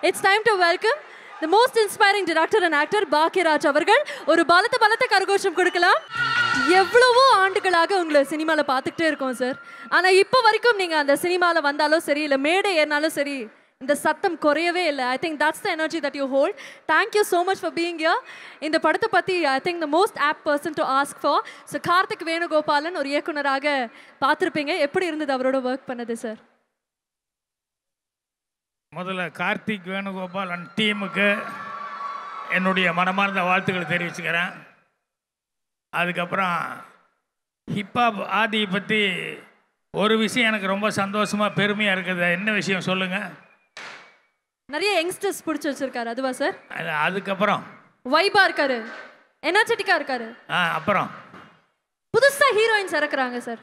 It's time to welcome the most inspiring director and actor Bhagyaraj அவர்கள். ஒரு பலத்த கரகோஷம் கொடுக்கலாம். எவ்வளவோ ஆண்டுகளாக உங்களை சினிமால பார்த்துக்கிட்டே இருக்கோம் சார். ஆனா இப்போ வரைக்கும் நீங்க அந்த சினிமால வந்தாலும் சரி இல்ல மேடை ஏறினாலும் சரி இந்த சத்தம் குறையவே இல்லை. I think that's the energy that you hold. Thank you so much for being here. இந்த படத்தை பத்தி I think the most apt person to ask for. So Karthik Venugopalan ஒரு இயக்குனராக பார்த்திருப்பீங்க. எப்படி இருந்தது அவரோட ஒர்க் பண்ணது சார்? முதல்ல கார்த்திக் வேணுகோபாலன் டீமுக்கு என்னுடைய மனமார்ந்த வாழ்த்துக்களை தெரிவிச்சுக்கிறேன். அதுக்கப்புறம் ஹிப்ஹாப் ஆதியை பற்றி ஒரு விஷயம் எனக்கு ரொம்ப சந்தோஷமாக பெருமையாக இருக்குது. என்ன விஷயம் சொல்லுங்கள்? நிறைய யங்ஸ்டர்ஸ் பிடிச்சி வச்சிருக்காரு, அதுவா சார்? அதுக்கப்புறம் வைபா இருக்காரு, எனர்ஜெட்டிக்காக இருக்காரு. அப்புறம் புதுசாக ஹீரோயின்ஸ் இறக்குறாங்க சார்.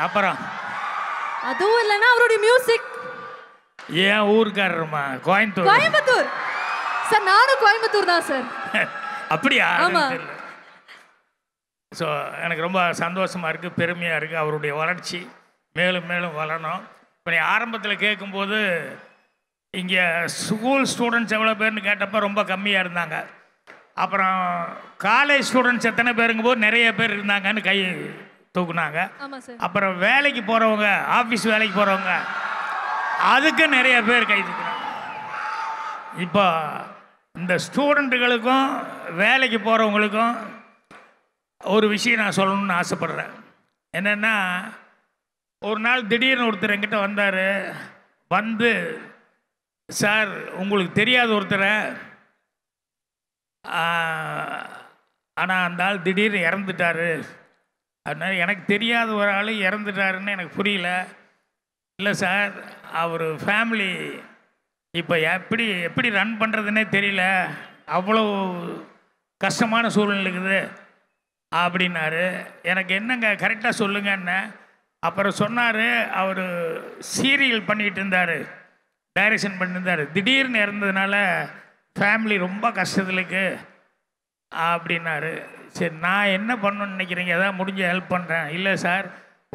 அப்புறம் அதுவும் இல்லைன்னா அவருடைய மியூசிக். ஏன் ஊருக்காரருமா? கோயம்புத்தூர் சார். நானும் கோயம்புத்தூர் தான் சார். அப்படியா? ஆமாம். ஸோ எனக்கு ரொம்ப சந்தோஷமாக இருக்குது, பெருமையாக இருக்குது. அவருடைய வளர்ச்சி மேலும் மேலும் வளரணும். இப்போ நீ ஆரம்பத்தில் கேட்கும்போது இங்கே ஸ்கூல் ஸ்டூடெண்ட்ஸ் எவ்வளோ பேர்னு கேட்டப்போ ரொம்ப கம்மியாக இருந்தாங்க. அப்புறம் காலேஜ் ஸ்டூடெண்ட்ஸ் எத்தனை பேருங்கும்போது நிறைய பேர் இருந்தாங்கன்னு கை தூக்குனாங்க. அப்புறம் வேலைக்கு போகிறவங்க, ஆஃபீஸ் வேலைக்கு போகிறவங்க, அதுக்கு நிறைய பேர் கை தூக்குனாங்க. இப்போ இந்த ஸ்டூடெண்ட்டுகளுக்கும் வேலைக்கு போகிறவங்களுக்கும் ஒரு விஷயம் நான் சொல்லணும்னு ஆசைப்பட்றேன். என்னென்னா, ஒரு நாள் திடீர்னு ஒருத்தர் என்கிட்ட வந்தார். வந்து, சார் உங்களுக்கு தெரியாத ஒருத்தரை, ஆனால் அந்த ஆள் திடீர்னு இறந்துட்டார். அதனால் எனக்கு தெரியாத ஒரு ஆள் இறந்துட்டாருன்னு எனக்கு புரியல. இல்லை சார், அவர் ஃபேமிலி இப்போ எப்படி ரன் பண்ணுறதுன்னே தெரியல, அவ்வளோ கஷ்டமான சூழ்நிலை இருக்குது அப்படின்னாரு. எனக்கு என்னங்க கரெக்டாக சொல்லுங்கன்னு. அப்புறம் சொன்னார், அவர் சீரியல் பண்ணிக்கிட்டு இருந்தார், டைரக்ஷன் பண்ணியிருந்தார். திடீர்னு இறந்ததுனால ஃபேமிலி ரொம்ப கஷ்டத்தில் இருக்கு அப்படின்னாரு. சரி, நான் என்ன பண்ணணும்னு நினைக்கிறீங்க? எதாவது முடிஞ்ச ஹெல்ப் பண்ணுறேன். இல்லை சார்,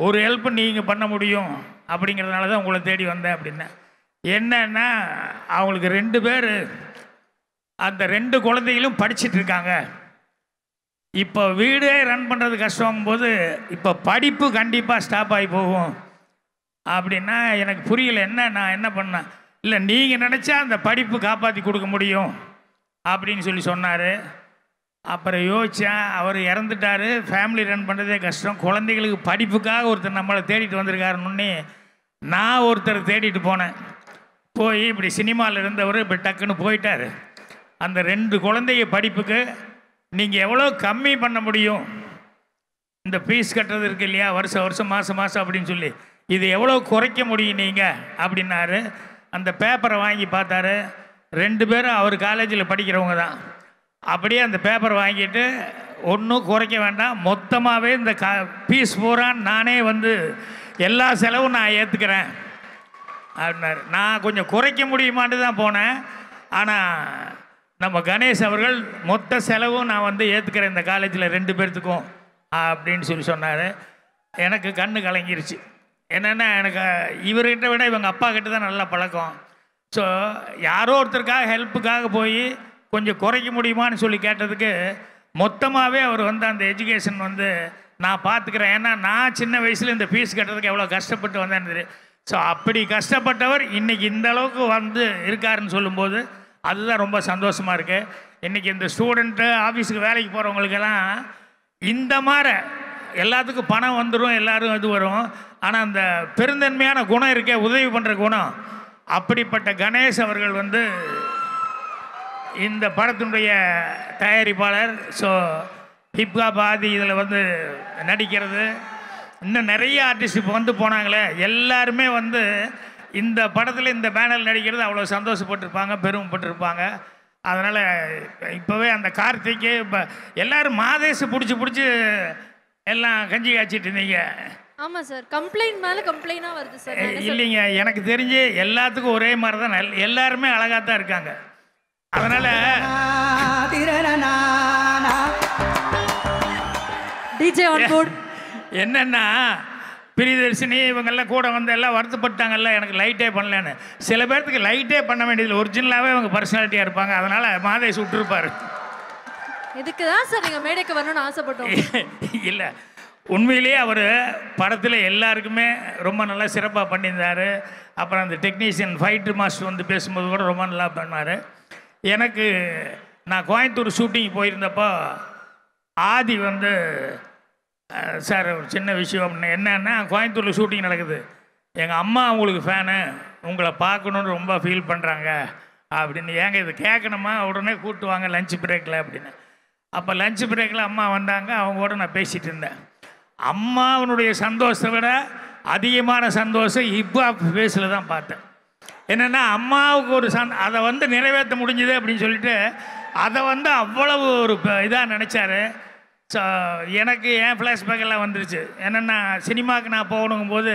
ஒரு ஹெல்ப் நீங்கள் பண்ண முடியும் அப்படிங்கிறதுனால தான் உங்களை தேடி வந்தேன் அப்படின்னேன். என்னன்னா, அவங்களுக்கு 2 பேர், அந்த 2 குழந்தைகளும் படிச்சுட்டு இருக்காங்க. இப்போ வீடே ரன் பண்ணுறது கஷ்டங்கும்போது இப்போ படிப்பு கண்டிப்பாக ஸ்டாப் ஆகி போகும் அப்படின்னா எனக்கு புரியல. நான் என்ன பண்ணேன்? இல்லை, நீங்கள் நினச்சா அந்த படிப்பு காப்பாற்றி கொடுக்க முடியும் அப்படின்னு சொன்னார். அப்புறம் யோசித்தேன், அவர் இறந்துட்டார், ஃபேமிலி ரன் பண்ணுறதே கஷ்டம், குழந்தைகளுக்கு படிப்புக்காக ஒருத்தர் நம்மளை தேடிட்டு வந்திருக்காருன்னு நான் ஒருத்தர் தேடிட்டு போனேன். போய் இப்படி சினிமாவில் இருந்தவர் இப்போ டக்குன்னு போயிட்டார். அந்த 2 குழந்தைய படிப்புக்கு நீங்கள் எவ்வளோ கம்மி பண்ண முடியும்? இந்த ஃபீஸ் கட்டுறது இருக்கு இல்லையா, வருஷம் மாதம் அப்படின்னு இது எவ்வளோ குறைக்க முடியும் நீங்கள் அப்படின்னாரு. அந்த பேப்பரை வாங்கி பார்த்தாரு. 2 பேரும் அவர் காலேஜில் படிக்கிறவங்க தான். அப்படியே அந்த பேப்பரை வாங்கிட்டு, ஒன்றும் குறைக்க வேண்டாம், மொத்தமாகவே இந்த ஃபீஸ் பூரா நானே எல்லா செலவும் நான் ஏற்றுக்கிறேன் அப்படின்னாரு. நான் கொஞ்சம் குறைக்க முடியுமான்னு தான் போனேன். ஆனால் நம்ம கணேஷ் அவர்கள் மொத்த செலவும் நான் ஏற்றுக்கிறேன் இந்த காலேஜில் 2 பேர்த்துக்கும் அப்படின்னு சொன்னார். எனக்கு கண்ணு கலங்கிருச்சு. என்னென்னா, எனக்கு இவர்கிட்ட விட இவங்க அப்பா கிட்ட தான் நல்லா பழக்கம். ஸோ யாரோ ஒருத்தருக்காக ஹெல்ப்புக்காக போய் கொஞ்சம் குறைக்க முடியுமான்னு கேட்டதுக்கு மொத்தமாகவே அவர் அந்த எஜுகேஷன் நான் பார்த்துக்கிறேன். ஏன்னா நான் சின்ன வயசில் இந்த ஃபீஸ் கட்டுறதுக்கு எவ்வளோ கஷ்டப்பட்டு வந்தேன். ஸோ அப்படி கஷ்டப்பட்டவர் இன்றைக்கி இந்த அளவுக்கு இருக்காருன்னு சொல்லும்போது அதுதான் ரொம்ப சந்தோஷமாக இருக்குது. இன்றைக்கி இந்த ஸ்டூடெண்ட்டு, ஆஃபீஸுக்கு வேலைக்கு போகிறவங்களுக்கெல்லாம் இந்த மாதிரி எல்லாத்துக்கும் பணம் வந்துடும், எல்லோரும் இது வரும். ஆனால் அந்த பெருந்தன்மையான குணம் இருக்கே, உதவி பண்ணுற குணம், அப்படிப்பட்ட கணேஷ் அவர்கள் இந்த படத்தினுடைய தயாரிப்பாளர். ஸோ ஹிப்ஹாப் ஆதி இதில் நடிக்கிறது, இன்னும் நிறைய ஆர்டிஸ்ட் இப்போ போனாங்களே, எல்லாருமே இந்த படத்தில் இந்த பேனல் நடிக்கிறது அவ்வளோ சந்தோஷப்பட்டிருப்பாங்க, பெருமைப்பட்டிருப்பாங்க. அதனால் இப்போவே அந்த கார்த்திக்கு இப்போ எல்லோரும் மாதேஷ் பிடிச்சி எல்லாம் கஞ்சி காய்ச்சிட்டு இருந்தீங்க. ஆமாம் சார், கம்ப்ளைண்ட் மேலே கம்ப்ளைண்டாக வருது சார். இல்லைங்க, எனக்கு தெரிஞ்சு எல்லாத்துக்கும் ஒரே மாதிரி தான், எல்லாருமே அழகாக தான் இருக்காங்க. அதனால் டிஜே ஆன் போர்ட் என்னென்னா, பிரியதர்ஷினி இவங்கெல்லாம் கூட வந்து எல்லாம் வருத்தப்பட்டாங்கல்ல எனக்கு லைட்டே பண்ணலன்னு. சில பேர்த்துக்கு லைட்டே பண்ண வேண்டியதில்லை, ஒரிஜினலாகவே அவங்க பர்சனாலிட்டியாக இருப்பாங்க. அதனால் மாதேஷ் விட்டுருப்பார். இதுக்கு தான் சார் நீங்கள் மேடைக்கு வரணும்னு ஆசைப்பட்டோம். இல்லை, உண்மையிலேயே அவர் படத்தில் எல்லாருக்குமே ரொம்ப நல்லா சிறப்பாக பண்ணியிருந்தார். அப்புறம் அந்த டெக்னீஷியன் ஃபைட்டர் மாஸ்டர் வந்து பேசும்போது கூட ரொம்ப நல்லா பண்ணார். எனக்கு நான் கோயம்புத்தூர் ஷூட்டிங் போயிருந்தப்போ ஆதி வந்து சார் ஒரு சின்ன விஷயம் என்னன்னா, கோயம்புத்தூரில் ஷூட்டிங் நடக்குது, எங்கள் அம்மா உங்களுக்கு ஃபேனு, உங்களை பார்க்கணுன்னு ரொம்ப ஃபீல் பண்ணுறாங்க அப்படின்னு. ஏங்க இது கேட்கணுமா, உடனே கூப்பிட்டு வாங்க லஞ்ச் பிரேக்கில் அப்படின்னு. அப்போ லஞ்ச் பிரேக்கில் அம்மா வந்தாங்க, அவங்க கூட நான் பேசிகிட்டு இருந்தேன். அம்மாவனுடைய சந்தோஷத்தை விட அதிகமான சந்தோஷம் ஹிப்ஹாப் ஃபேஸில் தான் பார்த்தேன். என்னென்னா அம்மாவுக்கு ஒரு அதை வந்து நிறைவேற்ற முடிஞ்சுது அப்படின்னு சொல்லிட்டு அதை வந்து அவ்வளவு ஒரு இதாக நினச்சாரு. ஸோ எனக்கு ஏன் ஃப்ளாஷ்பேக்கெல்லாம் வந்துருச்சு. என்னென்னா சினிமாவுக்கு நான் போகணுங்கும்போது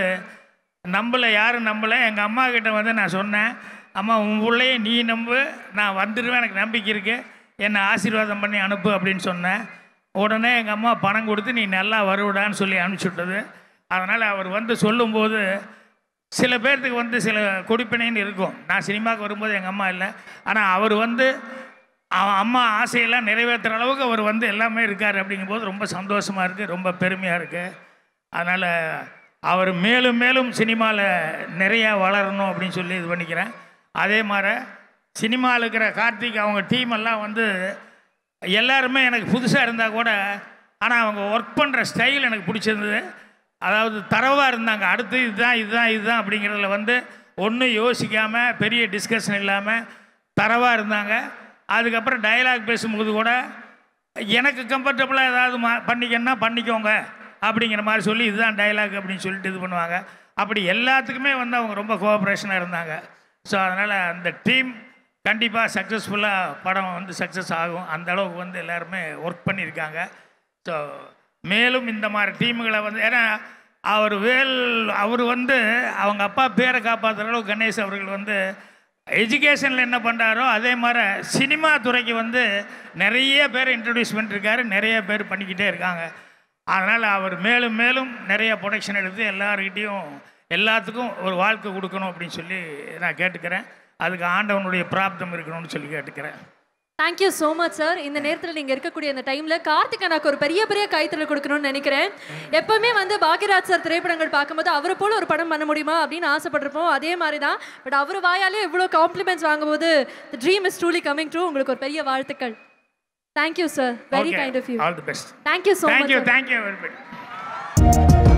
யாரும் நம்பலை. எங்கள் அம்மா கிட்ட வந்து நான் சொன்னேன், அம்மா உன் பிள்ளையே நீ நம்பு, நான் வந்துடுவேன், எனக்கு நம்பிக்கை இருக்குது, என்னை ஆசீர்வாதம் பண்ணி அனுப்பு அப்படின்னு சொன்னேன். உடனே எங்கள் அம்மா பணம் கொடுத்து நீ நல்லா வருவிடான்னு சொல்லி அனுப்பிச்சி விட்டது. அதனால் அவர் வந்து சொல்லும்போது சில பேர்த்துக்கு வந்து சில கொடுப்பினைன்னு இருக்கும். நான் சினிமாவுக்கு வரும்போது எங்கள் அம்மா இல்லை, ஆனால் அவர் வந்து அம்மா ஆசையெல்லாம் நிறைவேற்றுற அளவுக்கு அவர் வந்து எல்லாமே இருக்கார். அப்படிங்கும்போது ரொம்ப சந்தோஷமாக இருக்குது, ரொம்ப பெருமையாக இருக்குது. அதனால் அவர் மேலும் மேலும் சினிமாவில் நிறையா வளரணும் அப்படின்னு சொல்லி இது பண்ணிக்கிறேன். அதே மாதிரி சினிமாவில் இருக்கிற கார்த்திக் அவங்க டீம் எல்லாம் வந்து எல்லாருமே எனக்கு புதுசாக இருந்தால் கூட, ஆனால் அவங்க ஒர்க் பண்ணுற ஸ்டைல் எனக்கு பிடிச்சிருந்தது. அதாவது தரவாக இருந்தாங்க. அடுத்து இதுதான் அப்படிங்கிறதுல வந்து ஒன்றும் யோசிக்காமல் பெரிய டிஸ்கஷன் இல்லாமல் தரவாக இருந்தாங்க. அதுக்கப்புறம் டைலாக் பேசும்போது கூட எனக்கு கம்ஃபர்டபுளாக ஏதாவது பண்ணிக்கன்னா பண்ணிக்கோங்க அப்படிங்கிற மாதிரி சொல்லி இதுதான் டைலாக் அப்படின்னு சொல்லிட்டு இது பண்ணுவாங்க. அப்படி எல்லாத்துக்குமே வந்து அவங்க ரொம்ப கோஆப்ரேஷனாக இருந்தாங்க. ஸோ அதனால் அந்த டீம் கண்டிப்பாக சக்ஸஸ்ஃபுல்லாக படம் வந்து சக்ஸஸ் ஆகும். அந்த அளவுக்கு வந்து எல்லாருமே ஒர்க் பண்ணியிருக்காங்க. ஸோ மேலும் இந்த மாதிரி டீமுகளை வந்து, ஏன்னா அவர் வந்து அவங்க அப்பா பேரை காப்பாற்றுற அளவுக்கு கணேஷ் அவர்கள் வந்து எஜுகேஷனில் என்ன பண்ணுறாரோ அதே மாதிரி சினிமா துறைக்கு வந்து நிறைய பேர் இன்ட்ரடியூஸ் பண்ணியிருக்காரு, நிறைய பேர் பண்ணிக்கிட்டே இருக்காங்க. அதனால் அவர் மேலும் மேலும் நிறைய ப்ரொடக்ஷன் எடுத்து எல்லாருக்கிட்டேயும் எல்லாத்துக்கும் ஒரு வாழ்க்கை கொடுக்கணும் அப்படின்னு சொல்லி நான் கேட்டுக்கிறேன். அதுக்கு ஆண்டவனுடைய பிராப்தம் இருக்கணும்னு சொல்லி கேட்டுக்கிறேன். Thank you so much sir. இந்த நேரத்தில் நீங்கள் இருக்கக்கூடிய அந்த டைமில் கார்த்திக் அண்ணாக்கு ஒரு பெரிய கைத்தறல் கொடுக்கணும்னு நினைக்கிறேன். எப்பவுமே வந்து பாக்யராஜ் சார் திரைப்படங்கள் பார்க்கும்போது அவரை போல ஒரு படம் பண்ண முடியுமா அப்படின்னு ஆசைப்பட்டிருப்போம். அதே மாதிரி தான். பட் அவர் வாயாலே இவ்வளோ காம்ப்ளிமெண்ட்ஸ் வாங்கும்போது the dream is truly coming true. உங்களுக்கு ஒரு பெரிய வாழ்த்துக்கள். Thank you sir. Very kind of you. All the best. Thank you so much. Thank you very much.